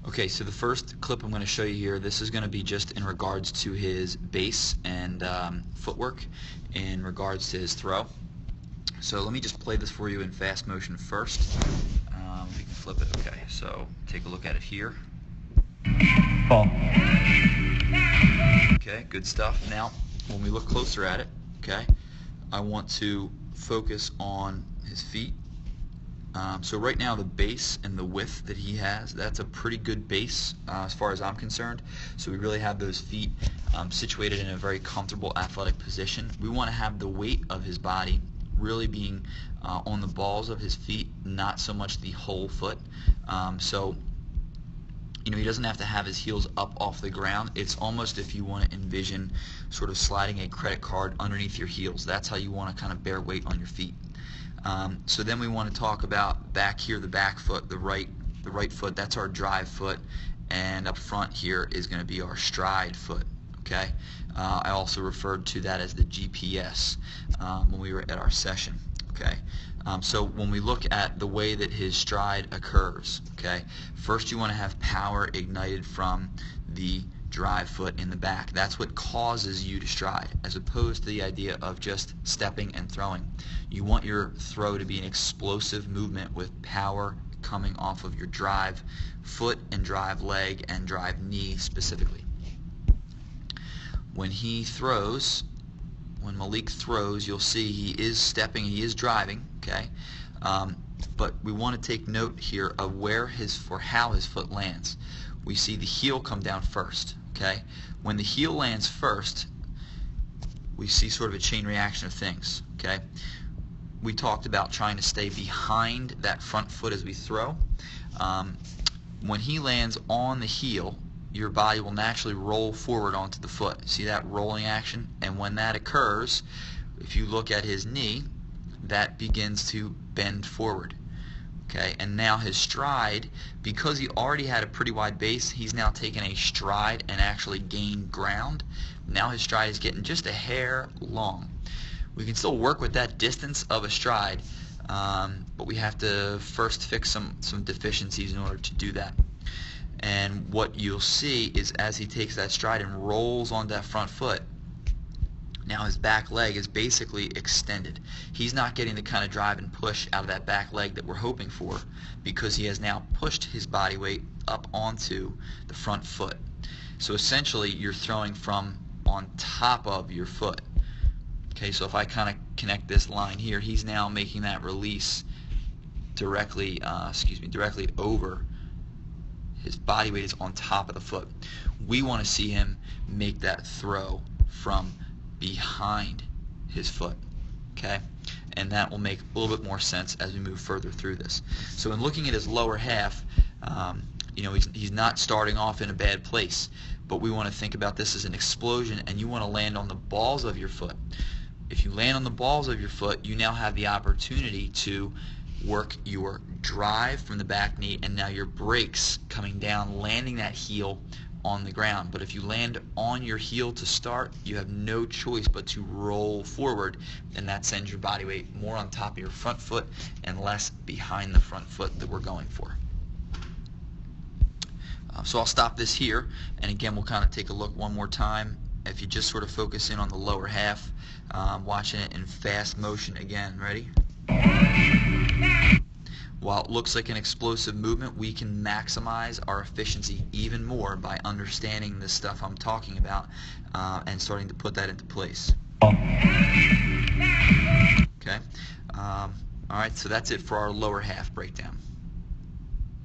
Okay, so the first clip I'm going to show you here, this is going to be just in regards to his base and footwork in regards to his throw. So let me just play this for you in fast motion first. We can flip it. Okay, so take a look at it here. Ball. Okay, good stuff. Now, when we look closer at it, okay, I want to focus on his feet. So right now the base and the width that he has, that's a pretty good base as far as I'm concerned. So we really have those feet situated in a very comfortable athletic position. We want to have the weight of his body really being on the balls of his feet, not so much the whole foot. So he doesn't have to have his heels up off the ground. It's almost if you want to envision sort of sliding a credit card underneath your heels. That's how you want to kind of bear weight on your feet. So then we want to talk about back here, the back foot, the right foot. That's our drive foot, and up front here is going to be our stride foot. Okay. I also referred to that as the GPS when we were at our session. Okay. So when we look at the way that his stride occurs, okay, first you want to have power ignited from the drive foot in the back. That's what causes you to stride, as opposed to the idea of just stepping and throwing. You want your throw to be an explosive movement with power coming off of your drive foot and drive leg and drive knee specifically. When he throws, when Malik throws, you'll see he is stepping, he is driving, okay? But we want to take note here of how his foot lands. We see the heel come down first, okay? When the heel lands first, we see sort of a chain reaction of things, okay? We talked about trying to stay behind that front foot as we throw. When he lands on the heel, your body will naturally roll forward onto the foot. See that rolling action? And when that occurs, if you look at his knee, that begins to bend forward. Okay, and now his stride, because he already had a pretty wide base, he's now taken a stride and actually gained ground. Now his stride is getting just a hair long. We can still work with that distance of a stride, but we have to first fix some deficiencies in order to do that. And what you'll see is as he takes that stride and rolls on that front foot, now his back leg is basically extended. He's not getting the kind of drive and push out of that back leg that we're hoping for, because he has now pushed his body weight up onto the front foot. So essentially you're throwing from on top of your foot. Okay, so if I kind of connect this line here, he's now making that release directly over. His body weight is on top of the foot. We want to see him make that throw from behind his foot, okay? And that will make a little bit more sense as we move further through this. So in looking at his lower half, he's not starting off in a bad place, but we want to think about this as an explosion, and you want to land on the balls of your foot. If you land on the balls of your foot, you now have the opportunity to work your drive from the back knee, and now your brakes coming down, landing that heel on the ground. But if you land on your heel to start, you have no choice but to roll forward, and that sends your body weight more on top of your front foot and less behind the front foot that we're going for. So I'll stop this here, and again we'll kind of take a look one more time. If you just sort of focus in on the lower half, watching it in fast motion again. Ready? While it looks like an explosive movement, we can maximize our efficiency even more by understanding this stuff I'm talking about and starting to put that into place. Okay. Alright, so that's it for our lower half breakdown.